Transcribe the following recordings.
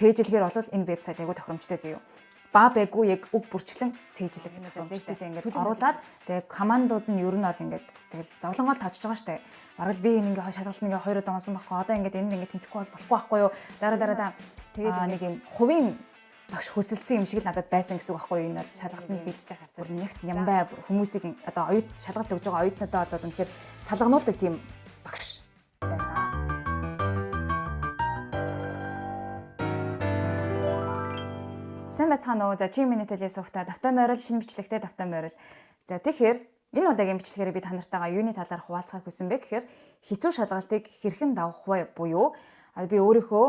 цээжилгээр бол энэ вебсайт айгуу тохиромжтой зөө. Ба байггүй яг үг бүрчлэн цээжилэг лекцэд ингээд оруулаад тэгээ командууд нь ер нь бол ингээд тэгэл зовлонгоол тавьчихж байгаа штэ. Бараг л би ингээ шалгалт ингээ 2 удаа унсан байхгүй. Одоо ингээд энд ингээ тэнцэхгүй болохгүй байхгүй юу? Дараа тэгээд нэг юм хувийн багш хөсөлдсөн юм шиг л надад байсан гэсэн үг байхгүй юу? Энэ бол шалгалтанд бэлдэж байгаа хавцар нэгт нямбай хүмүүсийг одоо оюут шалгалт өгж байгаа оюутнуудаа бол үнэхээр салгануулдаг тийм багш байсан. Сайн байцгаана уу. За чи миний телевиз суугтаа давтан морил шинэ бичлэгтэй давтан морил. За тэгэхээр энэ удаагийн бичлэгээр би та нартайгаа юуны талаар хуваалцахыг хүсэн бэ гэхээр хэцүү шалгалтыг хэрхэн давах вэ буюу би өөрийнхөө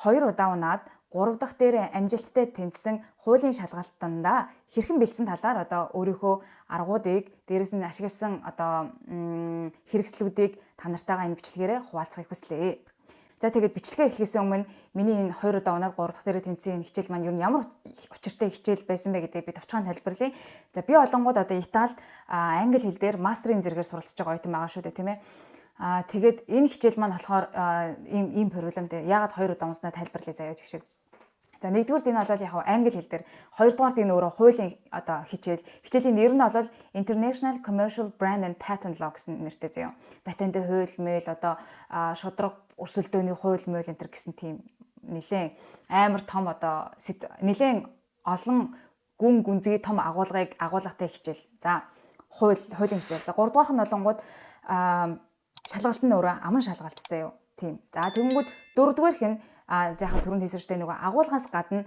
2 удаа унаад 3 дахь дээр амжилттай тэнцсэн хуулийн шалгалтандаа хэрхэн бэлдсэн талаар одоо өөрийнхөө аргуудыг дээрэс нь ашигласан одоо хэрэгслүүдийг та нартайгаа энэ бичлэгээрээ хуваалцахыг хүслээ. За тэгээд бичлэгээ эхлэхээс өмнө миний энэ 2 удаа унаад 3 дахь дээр тэнцсэн хичээл маань юу ямар учиртай хичээл байсан бэ гэдгийг би товчхон тайлбарлая. За би олонгууд одоо Италид англи хэл дээр мастрын зэрэгээр суралцж байгаа оюутан байгаа шүү дээ, тийм ээ. Тэгээд энэ хичээл маань болохоор ийм проблемтэй. Яагаад 2 удаа унснаа тайлбарлая заяа гэх шиг. За нэгдүгээр энэ бол яг англи хэл дээр, хоёрдугаарт энэ өөрөө хуулийн одоо хичээлийн нэр нь бол International Commercial Brand and Patent Law гэсэн нэртэй заяа. Патентын хууль, мэйл одоо шударга өрсөлдөөний хууль, мэйл энэ гэсэн тийм нэлээд амар том одоо нэлээд олон гүн гүнзгий том агуулгатай хичээл. За хуулийн хичээл. За 3 дугаарх нь болонгууд шалгалт нь өөрөө аман шалгалт заяа. Тийм. За тэгэнгүүт 4 дугаарх нь заахад түрүүнд хэлсэн штэ нөгөө агуулгаас гадна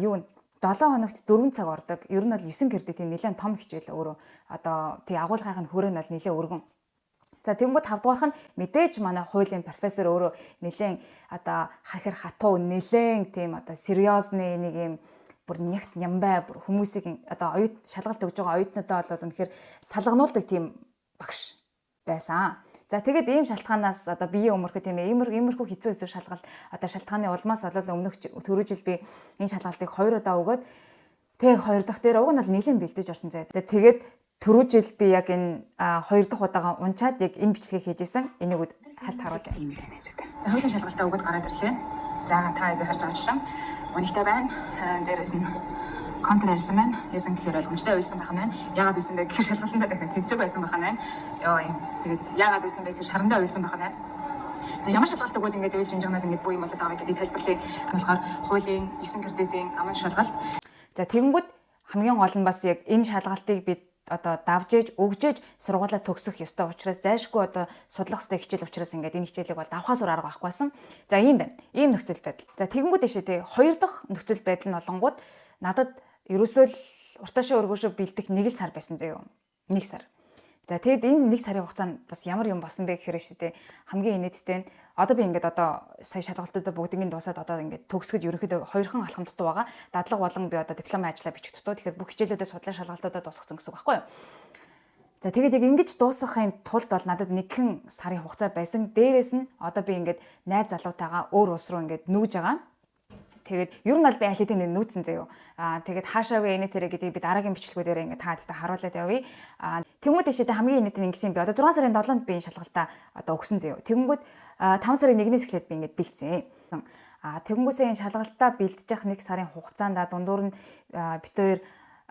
юу 7 хоногт 4 цаг ордог. Ер нь бол 9 кредитийн нэлээд том хичээл өөрөө одоо тий агуулгын хүрээ нь бол нэлээд өргөн. За тэгэнгүүт 5 дугаарх нь мэдээж манай хуулийн профессор өөрөө нэлээд одоо хахир хатуу нэлээд тийм одоо сериозны нэг юм бүр нягт нямбай бүр хүмүүсийг одоо оюут шалгалт өгж байгаа оюутнуудаа бол үнэхээр салгануулдаг тийм багш байсан. За тэгээд ийм шалтгаанаас одоо биеийн өмөрхөд тийм иймэрхүү хэцүү шалгалт одоо шалтгааны улмаас бол өмнөх түрүү жил би энэ шалгалтыг 2 удаа өгөөд тэгээд 2 дахь дээр уг нь бол нэлээд бэлдэж орсон заяа. За тэгээд түрүү жил би яг энэ 2 дахь удаага унчаад яг энэ бичлэгийг хийжсэн. Энийг хальт харуулъя. Ийм л найзуудаа. Хуулийн шалгалтаа өгөөд гараад ирлээ. За та хэд харж байгаачлаа. Үнэхтэй байна. Дээрээс нь контент ярьсан байна. Ясан гэхээр ойлгомжтой байсан байх нь. Яагаад байсан бэ гэхээр шалгалтандаа дахиад тэнцэг байсан байх нь. Йоо юм. Тэгээд яагаад байсан бэ гэхээр шарандаа байсан байх нь. За ямар шалгалт өгөөд ингээд ээлж хэмжээнүүд ингээд буу юм болоод байгаа гэдгийг тайлбарлая. Болохоор хуулийн 9 кредитийн аман шалгалт. За тэгэнгүүт хамгийн гол нь бас яг энэ шалгалтыг бид одоо давж өгж сургуулаа төгсөх ёстой учраас зайлшгүй одоо судлах ёстой хичээл учраас ингээд энэ хичээлийг бол давхаас өөр арга байхгүй байсан. За ийм байна. Ийм нөхцөл байдал. За тэгэнгүүт дэшээ тий 2 дахь нөхцөл байдал нь олонгууд надад ерөөсөө л уртаашаа өргөшөө бэлдэх 1 сар байсан заяа. 1 сар. За тэгэд энэ 1 сарын хугацаанд бас ямар юм болсон бэ гэхээр шүү дээ. Хамгийн инээдтэй нь одоо би ингээд одоо сая шалгалтуудаа бүгднийг дуусаад одоо ингээд төгсгөд ерөнхийдөө 2хан алхам дутуу байгаа. Дадлага болон би одоо дипломын ажлаа бичих дутуу. Тэгэхээр бүх хичээлүүдээ судлаа шалгалтуудаа дуусгасан гэсэн үг байхгүй юу? За тэгээд яг ингэж дуусгахын тулд бол надад 1 сарын хугацаа байсан. Дээрээс нь одоо би ингээд найз залуутайгаа өөр улс руу ингээд нүүж байгаа. Тэгээд ер нь бол би аль хэдийн нүүцэн заяа. Тэгээд хаашаа вэ энэ тэрэг гэдгийг би дараагийн бичлэгүүдээр ингээд та харуулаад явъя. Тэнгүүд дэшээ хамгийн инээдтэй ингэсэн би одоо 6 сарын 7-нд би шалгалтаа одоо өгсөн заяа. Тэнгүүд 5 сарын 1-ээс эхлээд би ингээд бэлдсэн. Тэнгүүсээ энэ шалгалтаа бэлдэж явах 1 сарын хугацаанд дундуур нь бит хоёр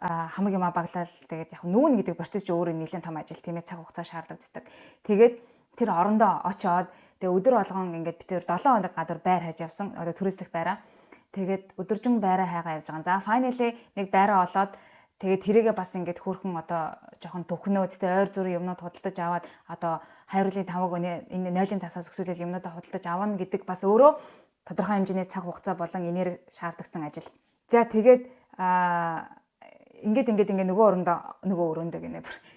хамаг юм баглал тэгээд яг нүүн гэдэг процесс ч өөрөө нэлээд том ажил тийм ээ цаг хугацаа шаардлагаддаг. Тэгээд тэр орондоо очоод тэгээд өдөр болгон ингээд бит хоёр 7 хоног гадар байр хайж явсан. Одоо түрээслэх байраа. Тэгээд өдөржин байраа хайгаа явж байгаа. За finally нэг байраа олоод тэгээд тэрийгээ бас ингээд хөөрхөн одоо жоохон төвхнөөд тэ ойр зүрийн юмнууд худалдаж аваад одоо хайруулын таваг энэ 0-ын цагсаас өсвөлөл юмнуудаа худалдаж авна гэдэг бас өөрөө тодорхой хэмжээний цаг хугацаа болон энерги шаардлагатай ажил. За тэгээд ингээд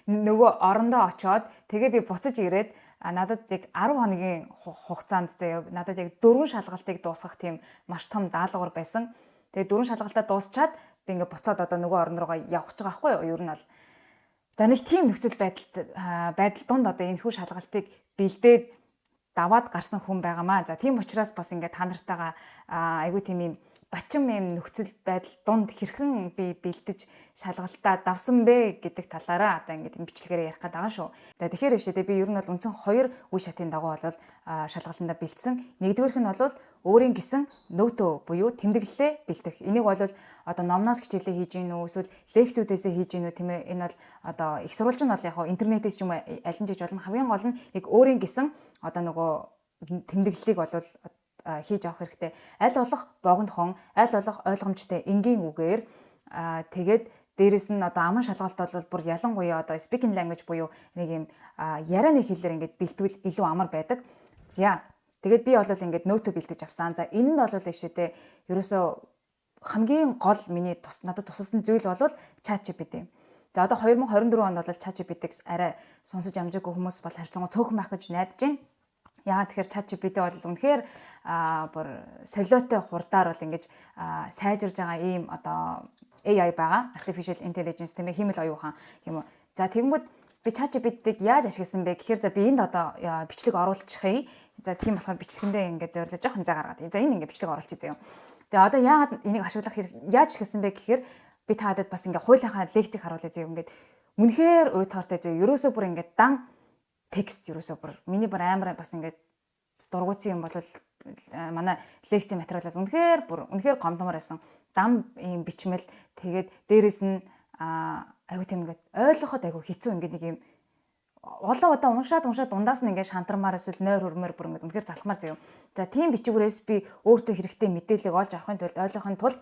нөгөө орондоо очоод тэгээ би буцаж ирээд надад яг 10 хоногийн хугацаанд заяа надад яг 4 шалгалтыг дуусгах тийм маш том даалгавар байсан. Тэгээ 4 шалгалтаа дуусчаад би ингээд буцаад одоо нөгөө орон руугаа явах гэж байгаа байхгүй юу? Ер нь бол за нэг тийм нөхцөл байдал донд одоо энэ хүү шалгалтыг бэлдээд даваад гарсан хүн байгаамаа. За тийм учраас бас ингээд та нартайгаа айгүй тийм юм бачим юм нөхцөл байдал дунд хэрхэн би бэлдэж шалгалтаа давсан бэ гэдэг талаараа одоо ингээд энэ бичлэгээр ярих гэдэг байгаа шүү. За тэгэхээр ишээ би ер нь бол үндсэн 2 үе шатын дагуу бол шалгалтандаа бэлдсэн. Нэгдүгээрх нь бол өөрийн гисэн нөөтөө буюу тэмдэглэлээ бэлдэх. Энийг бол одоо номноос хичээлээ хийж гин үү эсвэл лекцүүдээсээ хийж гин үү тийм ээ. Энэ бол одоо их сурвалж нь бол яг интернетээс ч юм аль нь гэж болно. Хамгийн гол нь яг өөрийн гисэн одоо нөгөө тэмдэглэлийг бол хийж авах хэрэгтэй. Аль болох богинохон, аль болох ойлгомжтой энгийн үгээр тэгээд дээрэс нь одоо аман шалгалт бол бүр ялангуяа одоо speaking language буюу нэг юм ярианы хэлээр ингээд бэлтвэл илүү амар байдаг. За тэгээд би бол ингээд нөөтө бэлдэж авсан. За энэнд бол ишээдээ ерөөсөө хамгийн гол миний надад тусалсан зүйл бол ChatGPT. За одоо 2024 онд бол ChatGPT-г арай сонсож амжаагүй хүмүүс бол харьцангуй цөөхөн байх гэж найдаж байна. Яагаад тэгэхээр ChatGPT бол үнэхээр бүр солиотой хурдаар бол ингэж сайжирж байгаа ийм одоо AI байгаа. Artificial Intelligence тийм ээ хэмэл оюухан юм уу. За тэгмүүд би ChatGPT-г яаж ашигласан бэ гэхээр за би энд одоо бичлэг оруулчихъя. За тийм болохоор бичлэгэндээ ингээд зориулж жоохон зай гаргаад. За энэ ингээд бичлэг оруулчих заяа. Тэгээ одоо яагаад энийг ашиглах хэрэг яаж ашигласан бэ гэхээр би та надад бас ингээд хуулийнхаа лекцийг харуулъя заяа. Ингээд үнэхээр уйтгартай заяа. Ерөөсөө бүр ингээд дан текст ерөөсөө бүр миний бүр амар бас ингээд дургуутсан юм бол манай лекцийн материал бол үнэхээр гомдмоор байсан. Зам ийм бичмэл тэгээд дээрэс нь айгу тийм ингээд ойлгоход айгу хэцүү ингээд нэг юм олон удаа уншаад дундаас нь ингээд шантармаар эсвэл нойр хөрмөр бүр ингээд үнэхээр залхмаар заяа. За тийм бичгүүрээс би өөртөө хэрэгтэй мэдээлэл олж авахын тулд ойлгохын тулд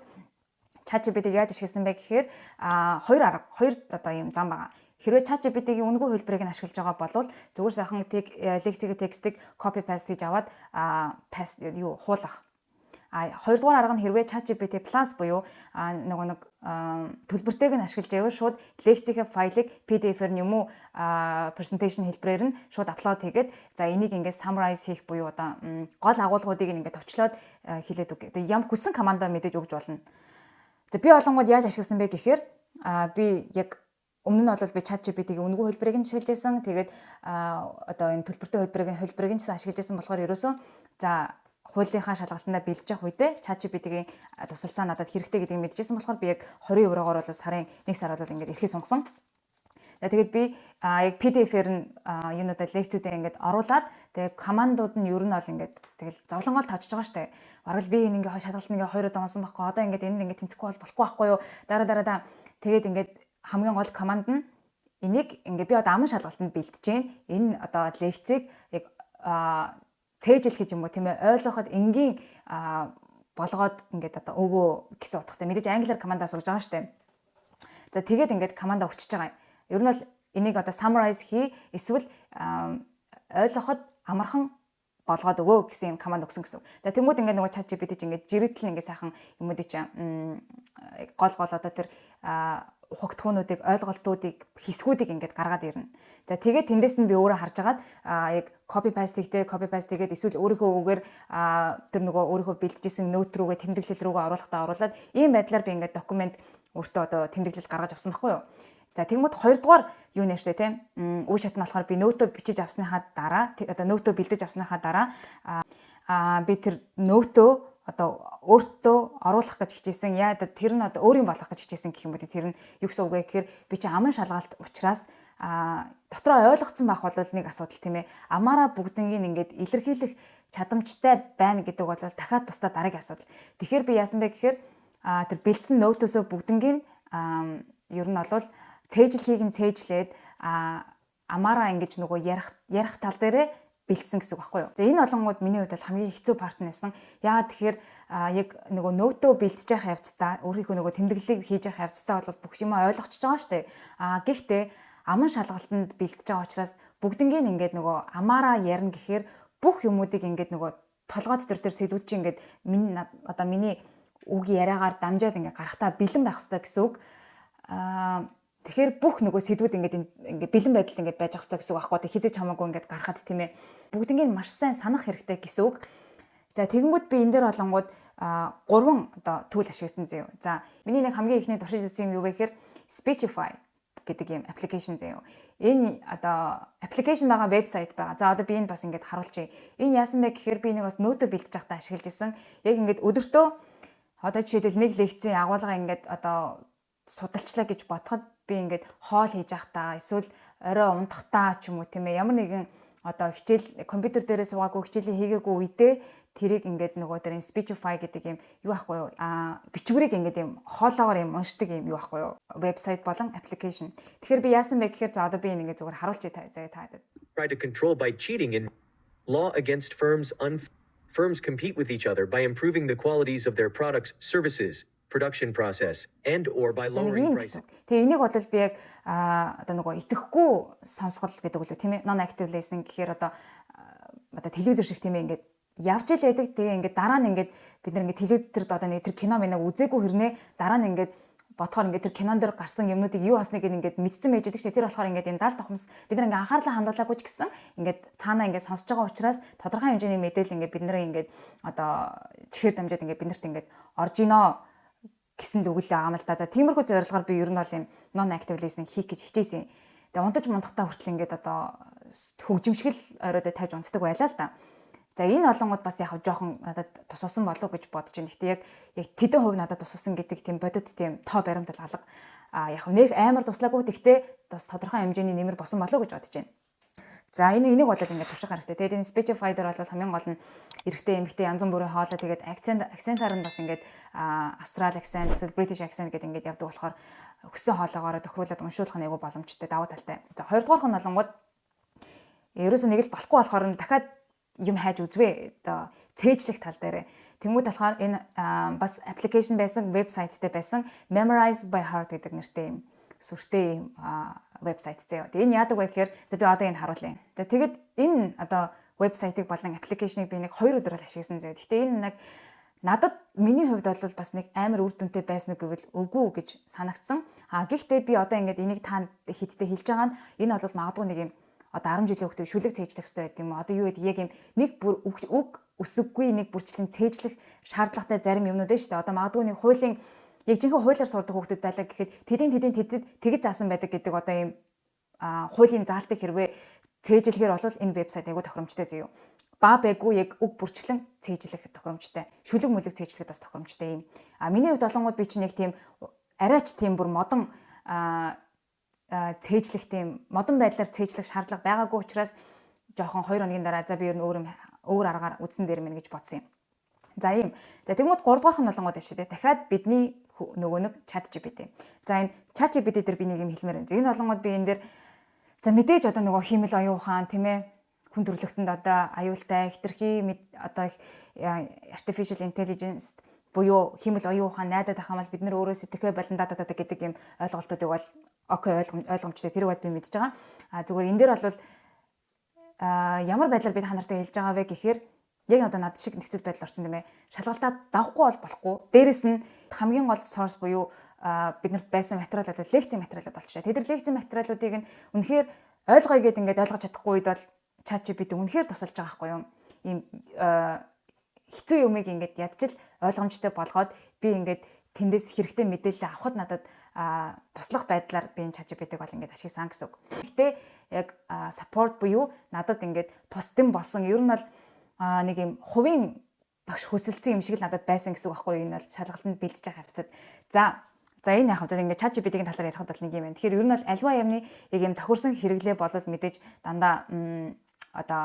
ChatGPT-г яаж ашигласан бэ гэхээр хоёр одоо ийм зам байгаа. Хэрвээ ChatGPT-гийн үнэгүй хөлбөрийг нь ашиглаж байгаа бол зүгээр сайхан лекцийн текстийг copy paste хийж аваад хуулах. Хоёрдугаар арга нь хэрвээ ChatGPT Plus буюу нэг төлбөртэйг нь ашиглаж явал шууд лекцийн файлыг PDF-ээр юм уу presentation хэлбэрээр нь шууд апплод хийгээд за энийг ингээд summarize хийх буюу одоо гол агуулгуудыг ингээд товчлоод хэлээд үг. Тэгээ ямар хүссэн командаа мэдээж өгж болно. За би олонгод яаж ашигласан бэ гэхээр би яг өмнө нь бол би ChatGPT-гийн үнэгүй хөлбөрийг нь ашиглаж байсан. Тэгээд одоо энэ төлбөртэй хөлбөрийг нь ашиглаж байсан болохоор ерөөсөө за хуулийнхаа шалгалтандаа бэлдэж явах үедээ ChatGPT-гийн тусалцаа надад хэрэгтэй гэдгийг мэдчихсэн болохоор би яг 20 еврогоор бол сарын 1 сар бол ингээд эрхээ сонгосон. Тэгээд би яг PDF-ээр нь юунуудаа лекцүүдээ ингээд оруулаад тэгээд командууд нь ер нь бол ингээд тэгэл зовлонгоол тавьчихж байгаа штэ. Бараг л би энэ ингээд шалгалт нэг 2 удаа онсон байхгүй. Одоо ингээд энд ингээд тэнцэхгүй болохгүй байхгүй юу? Дараа тэгээд ингээд хамгийн гол команд нь энийг ингээ би одоо аман шалгалтанд бэлдэж гин энэ одоо лекцийг яг цээжлэх гэж юм уу тийм ээ ойлгоход энгийн болгоод ингээд одоо өгөө гэсэн утгатай мэдээж англиар командаа сурж байгаа штэ. За тэгээд ингээд командаа өчөж байгаа. Ер нь бол энийг одоо summarize хий эсвэл ойлгоход амархан болгоод өгөө гэсэн юм команд өгсөн гэсэн. За тэгмүүд ингээд нөгөө ChatGPT чинь ингээд жирэгтэл ингээд сайхан юмудыг чинь гол одоо тэр ухагтхуунуудыг ойлголтуудыг хэсгүүдийг ингээд гаргаад ирнэ. За тэгээд тэндээс нь би өөрөө харж агаад яг copy paste тэгээд эсвэл өөрийнхөө үгээр тэр нөгөө өөрийнхөө бэлдэжсэн нөт рүүгээ тэмдэглэл рүүгээ оруулахдаа оруулаад ийм байдлаар би ингээд документ өөртөө одоо тэмдэглэл гаргаж авсан байхгүй юу. За тэгмүүд хоёрдугаар юу нэ штэ тийм үе шат нь болохоор би нөтөө бичиж авсныхаа дараа одоо нөтөө бэлдэж авсныхаа дараа би тэр нөтөө одоо өөртөө оруулах гэж хичээсэн. Яа тэр нь одоо өөрийн болох гэж хичээсэн гэх юм бэ. Тэр нь юу гэсэн үг вэ гэхээр би чи аман шалгалт учраас дотроо ойлгоцсон байх бол нэг асуудал тийм ээ. Амаараа бүгднийг ингээд илэрхийлэх чадамжтай байна гэдэг бол дахиад тусдаа дараагийн асуудал. Тэгэхээр би яасан бэ гэхээр тэр бэлдсэн нөтөөсөө бүгднийг ер нь бол цээжлэхийг нь цээжлээд амаараа ингэж нөгөө ярих тал дээрээ бэлдсэн гэсэн үг байхгүй юу. За энэ олонгууд миний хувьд бол хамгийн хэцүү парт нэсэн. Яагаад тэгэхээр яг нөгөө нөтөө бэлдэж явах явцдаа өөрийнхөө нөгөө тэмдэглэлийг хийж явах явцдаа бол бүх юм ойлгочихж байгаа штэ. Гэхдээ аман шалгалтанд бэлдэж байгаа учраас бүгднийг ингээд нөгөө амаараа ярина гэхээр бүх юмуудыг ингээд нөгөө толгой дотор тэр сэдвүүд чинь ингээд миний үг яриагаар дамжаад ингээд гарахтаа бэлэн байх хэрэгтэй гэсэн үг. Тэгэхээр бүх нөгөө сэдвүүд ингээд бэлэн байдалд ингээд байж ах хэрэгтэй гэсэн үг аахгүй. Тэг хизээч хамаагүй ингээд гарахад тийм ээ. Бүгднийг маш сайн санах хэрэгтэй гэсэн үг. За тэгэнгүүт би энэ дээр болонгууд 3 одоо түүл ашигласан зөө. За миний нэг хамгийн ихний туршиж үзсэн юм юу вэ гэхээр Speechify гэдэг юм аппликейшн зөө. Энэ одоо аппликейшн байгаа вебсайт байгаа. За одоо би энэ бас ингээд харуулчих. Энэ яасан бэ гэхээр би нэг бас нөтө бэлдэж байхдаа ашиглаж исэн. Яг ингээд өдөртөө Одоо жишээлбэл нэг лекцийн агуулга ингээд одоо судалчлаа гэж бодоход би ингээд хоол хийж явахдаа эсвэл орой унтахдаа ч юм уу тийм ээ ямар нэгэн одоо хичээл компьютер дээрээ суугаагүй хичээлээ хийгээгүй үедээ тэрийг ингээд нөгөө дээр Speechify гэдэг юм юу байхгүй юу бичвэрийг ингээд юм хоолоогоор юм уншдаг юм юу байхгүй юу вебсайт болон аппликейшн. Тэгэхээр би яасан бэ гэхээр за одоо би ингээд зүгээр харуулж таа. Try to control by cheating in law against firms compete with each other by improving the qualities of their products, services, production process and or by lowering prices. Тэгээ энийг бол би яг одоо нөгөө итгэхгүй сонсгол гэдэг үл тийм ээ non active listening гэхээр одоо телевизэр шиг тийм ээ ингээд явж л яадаг тэгээ ингээд дараа нь ингээд бид нар ингээд телевиз дээр одоо нэг тэр кино минь үзээгүй хэрнээ дараа нь ингээд бодохоор ингээд тэр кинон дээр гарсан юмнуудыг юу басныг ингээд мэдсэн байж байдаг ч тэр болохоор ингээд энэ 70 тохомс бид нар ингээд анхаарлаа хандуулаагүй ч гэсэн ингээд цаанаа ингээд сонсож байгаа учраас тодорхой хэмжээний мэдээлэл ингээд бид нар ингээд одоо чихээр дамжаад ингээд биднэрт ингээд орж иноо гэсэн л үгэл байгаа юм л да. За тиймэрхүү зорилгоор би ер нь бол юм non active listening хийх гэж хичээсэн. Тэгээ унтаж мундахтаа хүртэл ингээд одоо хөгжимшгэл оройдоо тавьж унтдаг байлаа л да. За энэ олонгод бас яг жоохон надад тусалсан болов гэж бодож байна. Гэхдээ яг тэдэн хувь надад тусалсан гэдэг тийм бодит тийм тоо баримтал алга яг нэг амар туслаагүй гэхдээ бас тодорхой хэмжээний нэмэр босон болов гэж бодож байна. За энийг бол ингээд турших хэрэгтэй. Тэгээд энэ Speechify дээр бол хамгийн гол нь эрэгтэй эмэгтэй янз бүрийн хоолой тэгээд акцентаар нь бас ингээд Австрали акцент, British accent гэдэг ингээд явдаг болохоор өссөн хоолоогоор тохируулаад уншуулах нь айгүй боломжтой давуу талтай. За хоёрдугаарх нь олонгод ерөөсөө нэг л болохгүй болохоор дахиад юм хайж үзвэ одоо цээжлэх тал дээр. Тэнгүүд болохоор энэ бас аппликейшн байсан, вебсайттай байсан Memorize by Heart гэдэг нэртэй юм сүртэй юм вебсайт заяа. Тэгээ энэ яадаг вэ гэхээр за би одоо энэ харуулъя. За тэгэд энэ одоо вебсайтыг болон аппликейшнийг би нэг 2 өдөр ашигласан заяа. Гэхдээ энэ надад миний хувьд бол бас нэг амар үр дүнтэй байсан гэвэл үгүй гэж санагдсан. Гэхдээ би одоо ингээд энийг та хэдтэй хэлж байгаа нь энэ бол магадгүй нэг юм одоо 10 жилийн хүүхдээ шүлэг цээжлэх хэрэгтэй байт юм уу? Одоо юу гэдэг яг юм нэг бүр үг өсөггүй нэг бүрчлэн цээжлэх шаардлагатай зарим юмнууд дээ шүү дээ. Одоо магадгүй нэг хуулийн яг жинхэнэ хуулиар сурдаг хүүхдүүд байлаа гэхэд тэдэд тэгж заасан байдаг гэдэг одоо юм хуулийн заалтыг хэрвээ цээжлэхээр бол энэ вебсайт айгүй тохиромжтой зөө. Ба байггүй яг үг бүрчлэн цээжлэх тохиромжтой. Шүлэг мүлэг цээжлэхэд бас тохиромжтой юм. Миний хувьд олонгууд би чинь яг тийм арайч тийм бүр модон цээжлэх тийм модон байдлаар цээжлэх шаардлага байгаагүй учраас жоохон 2 хоногийн дараа за би ер нь өөр аргаар үзсэн дээр мэн гэж бодсон юм. За ийм. За тэгмүүд 3 дугаарх нь болонгод байна шүү дээ. Дахиад бидний нөгөө нэг ChatGPT. За энэ ChatGPT дээр би нэг юм хэлмээр байна. Энэ болонгод би энэ дээр за мэдээж одоо нөгөө хиймэл оюун ухаан тийм ээ хүн төрөлхтөнд одоо аюултай хитрхи одоо artificial intelligence буюу хиймэл оюун ухаан найдаад ах юм бол бид нар өөрөө сэтгэхэ болондаа гэдэг юм ойлголтуудыг бол окей ойлгомжтой тэрийг бол би мэдж байгаа. Зүгээр энэ дээр бол ямар байдлаар би та нартай хэлж байгаа вэ гэхээр яг одоо над шиг нөхцөл байдал орчин тийм ээ шалгалтаа давахгүй бол болохгүй. Дээрэс нь хамгийн гол source буюу биднэрт байсан материал бол лекцийн материалууд болчихоо. Тэд нар лекцийн материалуудыг нь үнэхээр ойлгоё гэдээ ингээд ойлгож чадахгүй үед бол ChatGPT үнэхээр тусалж байгаа байхгүй юу? Ийм хэцүү юмыг ингээд ядчил ойлгомжтой болгоод би ингээд тэндээс хэрэгтэй мэдээлэл авахд надад туслах байдлаар би энэ ChatGPT-г бол ингээд ашигласан гэсэн үг. Гэхдээ яг support буюу надад ингээд тусдим болсон ер нь бол нэг юм хувийн багш хөсөлдсөн юм шиг л надад байсан гэсэн үг байхгүй юу? Энэ бол шалгалтанд бэлдэж байгаа хавцад. За энэ яхав ингээд ChatGPT-ийн талаар ярихад бол нэг юм байна. Тэгэхээр ер нь бол альва юмны яг юм тохирсон хэрэглээ болол мэдээж дандаа одоо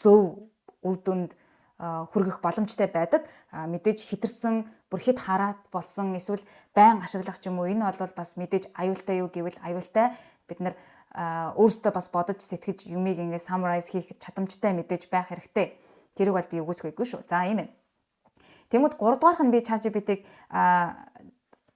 зөв үр дүнд хүргэх боломжтой байдаг. Мэдээж хитэрсэн бүр хит хараат болсон эсвэл байн ашиглах ч юм уу энэ бол бас мэдээж аюултай юу гэвэл аюултай бид нар өөрсдөө бас бодож сэтгэж юмыг ингээд summarize хийх чадамжтай мэдээж байх хэрэгтэй. Тэрийг бол би үгүйсэхгүй шүү. За ийм ээ. Тэгмэд 3 дугаарх нь би ChatGPT-г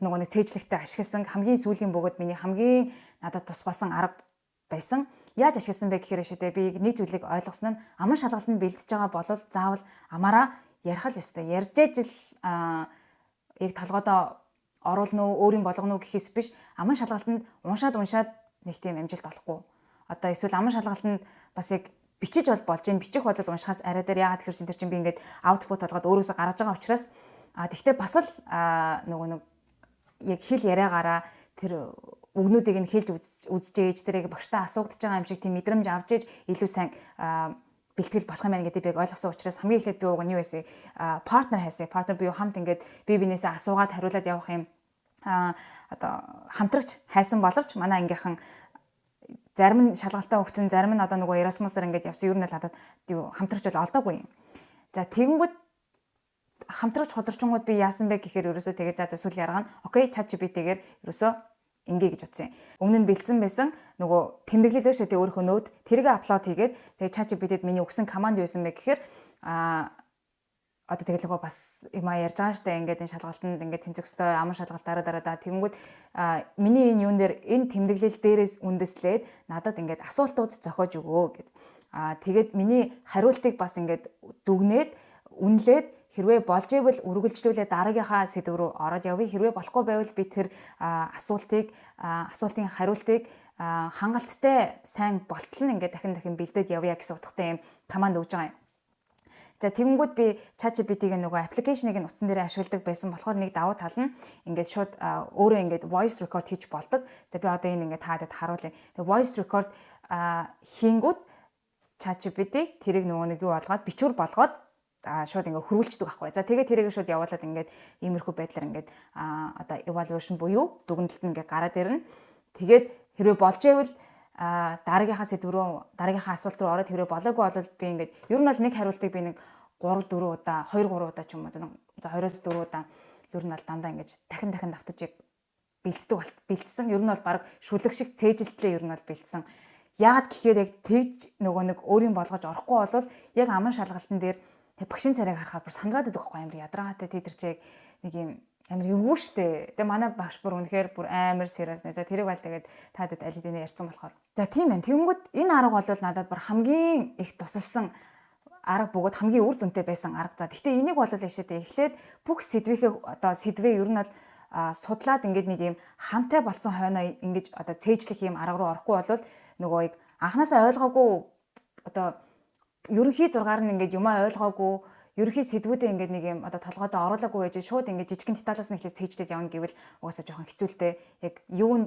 нөгөө нэг цээжлэгтэй ашигласан хамгийн сүүлийн бөгөөд миний хамгийн надад тус басан арга байсан. Яаж ашигласан бэ гэхээр шидэ би нэг зүйлийг ойлгосон нь аман шалгалтанд бэлдэж байгаа болол заавал амаараа ярих л ёстой. Ярьж ижил яг толгойдоо оруулна уу, өөрийн болгоно уу гэхээс биш аман шалгалтанд уншаад нэг тийм амжилт олохгүй. Одоо эсвэл аман шалгалтанд бас яг бичиж болж ийн бичих бол уншихаас арай дээр яагаад тэгэхээр тэр чинь би ингээд аутпут болгоод өөрөөсөө гаргаж байгаа учраас тэгтээ бас л нөгөө нэг яг хэл яриагаараа тэр үгнүүдийг нь хэлж үзэж ээж тэрийг багштай асуугдж байгаа юм шиг тийм мэдрэмж авч ээж илүү сайн бэлтгэл болох юм байна гэдэг би ойлгосон учраас хамгийн эхлээд би уг нь юу байсан партнер хайсан. Партнер би хамт ингээд бие биенээсээ асуугаад хариулаад явах юм одоо хамтрагч хайсан боловч манай ангийнхан зарим нь шалгалтаа өгсөн, зарим нь одоо нөгөө Erasmus-аар ингээд явсан. Ер нь л надад хамтрагч бол олдоогүй юм. За тэгэнгүүт хамтрагч хударчингууд би яасан бэ гэхээр ерөөсөө тэгээд за сүүлийн арга нь окей ChatGPT-гээр ерөөсөө ингээ гэж утсан. Өмнө нь бэлдсэн байсан нөгөө тэмдэглэлээ шүү дээ өөрийнхөө нөөд тэргээ апплод хийгээд тэгээд ChatGPT-д миний өгсөн команд юу байсан бэ гэхээр одоо тэгэл нөгөө бас юм ярьж байгаа штэ ингээд энэ шалгалтанд ингээд тэнцэхстой амар шалгалт дараа тэгэнгүүт миний энэ юун дээр энэ тэмдэглэл дээрээс үндэслээд надад ингээд асуултууд зохиож өгөө гэд. Тэгээд миний хариултыг бас ингээд дүгнээд үнэлээд хэрвээ болж ивэл үргэлжлүүлээ дараагийнхаа сэдв рүү ороод явъя. Хэрвээ болохгүй байвал би тэр асуултын хариултыг хангалттай сайн болтол нь ингээд дахин бэлдээд явъя гэсэн утгатай юм команд өгж байгаа юм. За тэгэнгүүт би ChatGPT-ийн нөгөө аппликейшнийг нь утсан дээр ашигладаг байсан болохоор нэг давуу тал нь ингээд шууд өөрөө ингээд voice record хийж болдог. За би одоо энэ ингээд таадад харуулъя. Тэгээ voice record хийнгүүт ChatGPT тэрийг нөгөө нэг юу болгоод бичвэр болгоод шууд ингээд хөрвүүлчихдэг байхгүй. За тэгээ тэрийг шууд явуулаад ингээд иймэрхүү байдлаар ингээд одоо evaluation буюу дүгнэлт нь ингээд гараад ирнэ. Тэгээд хэрвээ болж ивэл дараагийнхаа сэдв рүү дараагийнхаа асуулт руу ороод хэрвээ болоогүй бол би ингээд ер нь бол нэг хариултыг би нэг 3 4 удаа 2 3 удаа ч юм уу за 2-4 удаа ер нь бол дандаа ингээд дахин давтаж бэлдсэн. Ер нь бол баг шүлэг шиг цээжилтлээ ер нь бол бэлдсэн. Яагаад гэхээр яг тэгж нөгөө нэг өөрийн болгож орохгүй бол яг аман шалгалтын дээр багшийн царайг харахаар бүр сандраад байдаг байхгүй амар ядаргаатай тэр чиг нэг юм амар эвгүй штэ. Тэгээ манай багш бүр үнэхээр бүр амар serious нэ. За тэрийг бол тэгээд таадад аль хэдийн ярьсан болохоор. За тийм байна. Тэгэнгүүт энэ арга бол надад бүр хамгийн их тусалсан арга бөгөөд хамгийн үр дүнтэй байсан арга. За гэхдээ энийг бол яшээд эхлээд бүх сэдвээ ер нь бол судлаад ингээд нэг юм хантай болцсон хойноо ингэж одоо цээжлэх юм арга руу орохгүй бол нөгөө яг анханасаа ойлгоогүй одоо ерөнхий зургаар нь ингээд юмаа ойлгоогүй ерөнхий сэдвүүдээ ингээд нэг юм одоо толгойдоо оруулаагүй байж шууд ингээд жижигхэн деталаас нь эхлээд цээжлээд явна гэвэл угаасаа жоохон хэцүүлтэй. Яг юу нь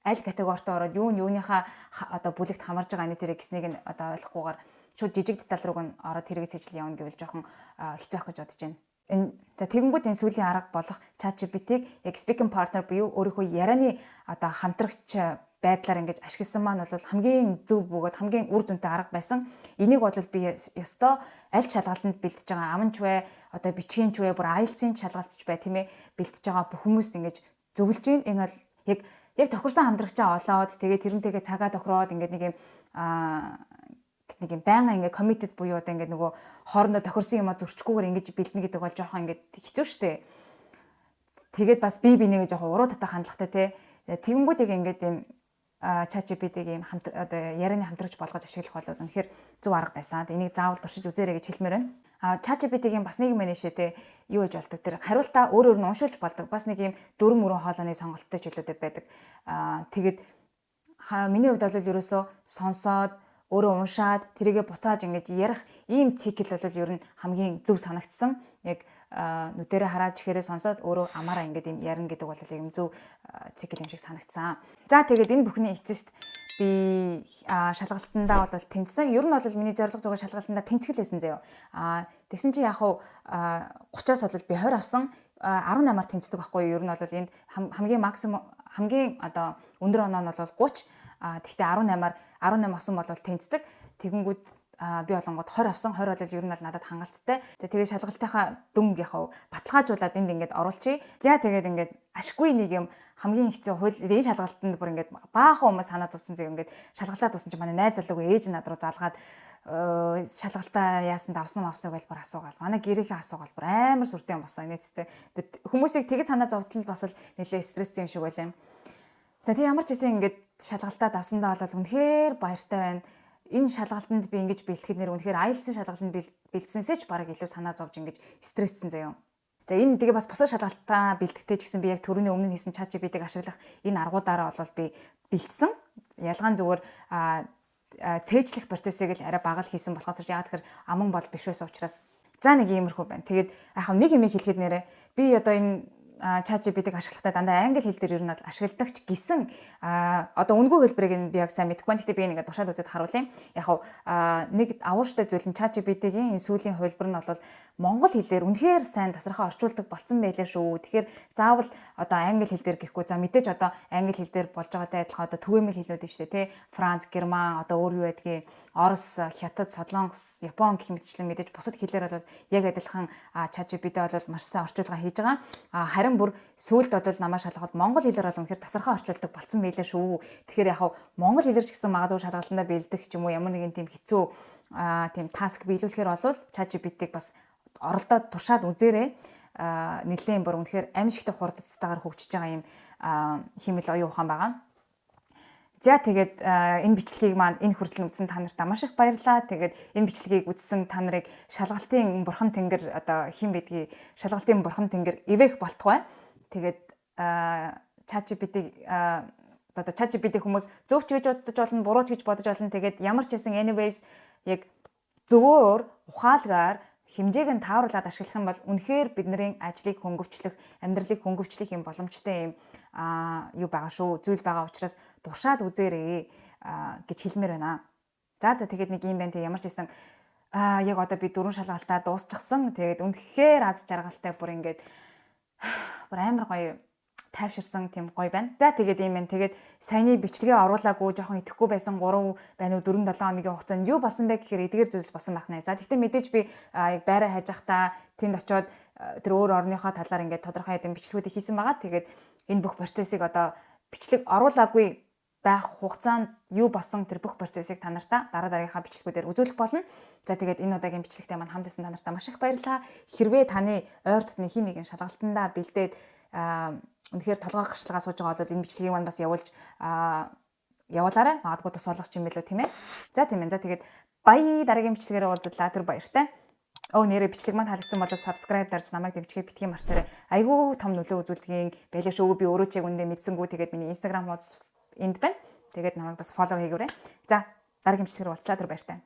аль категорид ороод юу нь юуныхаа одоо бүлэгт хамарж байгаа нэг тэр гэснийг нь одоо ойлгохгүйгээр шууд жижиг деталь руу нь ороод тэрийг цээжлэл явна гэвэл жоохон хэцүү байх гэж бодож байна. За тэгэнгүүт энэ сүүлийн арга болох ChatGPT-г яг speaking partner буюу өөрийнхөө ярианы одоо хамтрагч байдлаар ингэж ашигласан маань бол хамгийн зөв бөгөөд хамгийн үр дүнтэй арга байсан. Энийг бол би ёстой аль шалгалтанд бэлдэж байгаа аманч бай, одоо бичгийн ч бай, бүр IELTS-ийн шалгалтч бай тийм ээ бэлдэж байгаа бүх хүмүүст ингэж зөвлөж гин. Энэ бол яг тохирсон хамтрагчаа олоод тэгээд тэрнтэйгээ цагаа тохироод ингээд нэг юм байнга ингээд committed буюу одоо ингээд нөгөө хоорондоо тохирсон юм а зөрчгүйгээр ингэж бэлдэнэ гэдэг бол жоохон ингээд хэцүү шттэ. Тэгээд бас би нэгэ жоохон уруу татах хандлагатай те. Тэгэнгүүт яг ингээд юм ChatGPT-г юм одоо ярианы хамтрагч болгож ашиглах бол үнэхээр зөв арга байсан. Энийг заавал туршиж үзээрэй гэж хэлмээр байна. ChatGPT-гийн бас нэг юм нэшээ те юу гэж болдог тэр хариултаа өөр нь уншуулж болдог. Бас нэг юм дөрвөн мөрөн хоолойны сонголттой чөлөөтэй байдаг. Тэгээд миний хувьд бол ерөөсөө сонсоод өөрөө уншаад тэрийгэ буцааж ингэж ярих ийм цикл бол ер нь хамгийн зөв санагдсан. Яг нүдэрээ хараад чихээрээ сонсоод өөрөө амаараа ингэж юм ярина гэдэг бол юм зөв цикл юм шиг санагдсан. За тэгээд энэ бүхний эцэст би шалгалтандаа бол тэнцсэн. Ер нь бол миний зорилго зүгээр шалгалтандаа тэнцгэл байсан заяа. Тэгсэн чи яг хуу 30-аас бол би 20 авсан. 18-аар тэнцдэг байхгүй юу? Ер нь бол энд хамгийн максимум хамгийн одоо өндөр оноо нь бол 30. Тэгтээ 18-аар 18 авсан бол тэнцдэг. Тэгэнгүүт би болонгод 20 авсан. 20 бол ер нь надад хангалттай. Тэгээ шалгалтынхаа дөнгө яхав баталгаажуулаад энд ингээд оруулчихъя. За тэгээд ингээд ашиггүй нэг юм хамгийн хэцүү хууль энэ шалгалтанд бүр ингээд баахан хүмүүс санаа зовсон зэрэг ингээд шалгалтаа дууссан чи манай найз залууг ээж над руу залгаад шалгалтаа яасан давсан гэж бүр асуугаал. Манай гэрийнхээ асуугаал бүр амар сүртэй юм болсон. Нийтдээ хүмүүсийг тэгж санаа зовтол бас л нэлээ стресс юм шиг байлаа юм. За тэг ямар ч гэсэн ингээд шалгалтаа давсандаа бол үнэхээр баяртай байна. Энэ шалгалтанд би ингэж бэлтгэхэд нэр үнэхээр IELTS-ийн шалгалтанд бэлдсэнээсээ ч бараг илүү санаа зовж ингэж стресссэн заяа. За энэ тэгээ бас бусад шалгалтаа бэлтгэхдээ ч гэсэн би яг түрүүний өмнө хийсэн ChatGPT-г ашиглах энэ аргуудаараа бол би бэлдсэн. Ялгаан зүгээр цээжлэх процессыг л арай бага л хийсэн болохоос яг тэгэхээр аман бол биш байсан учраас за нэг иймэрхүү байна. Тэгээд яхав нэг юм хэлэхэд нэрэ би одоо энэ ChatGPT-г ашиглахдаа дандаа англи хэл дээр ер нь ашигладагч гэсэн одоо үнэгүй хэлбэрийг нь би яг сайн мэдэхгүй байна. Гэхдээ би ингээд тушаад үзээд харуулъя. Яг нэг авууштай зүйл нь ChatGPT-гийн энэ сүүлийн хувилбар нь бол монгол хэлээр үнэхээр сайн тасархаа орчуулдаг болсон байлээ шүү. Тэгэхээр заавал одоо англи хэл дээр гэхгүй за мэдээж одоо англи хэл дээр болж байгаатай адилхан одоо түгээмэл хэлүүд нь шүү дээ тий. Франц, Герман одоо өөр юу байдгийг Орос, Хятад, Солонгос, Япон гэх мэтчлэн мэдээж бусад хэлээр бол яг адилхан ChatGPT бол маш сайн орчуулга хийж байгаа. Харин бүр сүүлд бол намаа шалгалт монгол хэлээр бол үнэхээр тасархаа орчуулдаг болсон байлээ шүү. Тэгэхээр яг монгол хэлээр ч гэсэн магадгүй шалгалтандаа бэлдэх ч юм уу ямар нэгэн тийм хэцүү тийм таск биелүүлэхээр бол ChatGPT-г бас оролдоод тушаад үзээрэй. Нэлээд бүр үнэхээр амжигтай хурдцтайгаар хөгжиж байгаа юм хэмэл оюун ухаан байгаа. За тэгээд энэ бичлэгийг маань энэ хүртэл үзсэн та нарт маш их баярлалаа. Тэгээд энэ бичлэгийг үзсэн та нарыг шалгалтын бурхан тэнгэр одоо хэн бидгийг шалгалтын бурхан тэнгэр ивэх болтугай. Тэгээд ChatGPT одоо ChatGPT хүмүүс зөв ч гэж бодож болно, буруу ч гэж бодож болно. Тэгээд ямар ч байсан anyways яг зөвөр ухаалгаар хэмжээг нь тааруулаад ашиглах юм бол үнэхээр бидний ажлыг хөнгөвчлөх, амьдралыг хөнгөвчлөх юм боломжтой юм юу байгаа шүү. Зүйл байгаа учраас туршаад үзээрэй гэж хэлмээр байна. За тэгээд нэг юм байна. Тэг ямар ч байсан яг одоо би 4 шалгалтаа дуусчихсан. Тэгээд үнэхээр аз жаргалтай бүр ингээд бүр амар гоё тайвширсан тийм гоё байна. За тэгээд юм байна. Тэгээд саяны бичлэгээ оруулаагүй жоохон итгэхгүй байсан 3 байна уу 4-7 хоногийн хугацаанд юу болсон бэ гэхээр эдгээр зүйлс болсон байх нэ. За тэгтээ мэдээж би яг байраа хайж захтаа тэнд очиод тэр өөр орныхоо талаар ингээд тодорхой хэдэн бичлэгүүдийг хийсэн байгаа. Тэгээд энэ бүх процессыг одоо бичлэг оруулаагүй байх хугацаанд юу болсон тэр бүх процессыг та нартаа дараагийнхаа бичлэгүүдээр үзүүлэх болно. За тэгээд энэ удаагийн бичлэгтээ маань хамт байсан та нартаа маш их баярлалаа. Хэрвээ таны ойр дотны хин нэгэн шалгалтандаа бэлдээд үнэхээр толгой гарчлагаа сууж байгаа бол энэ бичлэгийг маань бас явуулж явуулаарай. Магадгүй тус олох юм билүү тийм ээ. За тийм ээ. За тэгээд баяа дараагийн бичлэгээр уулзлаа. Тэр баяртай. Нэрээ бичлэг маань таалагдсан бол subscribe дарж намайг дэмжихийг битгий мартаарай. Айгүй том нөлөө үзүүлдгийн байлаа шүү. Би өөрөө ч яг үндэ мэдсэнгүү. Тэгээд миний Instagram хуудас энд байна. Тэгээд намайг бас follow хийгээрэй. За дараагийн бичлэгээр уулзлаа. Тэр баяртай.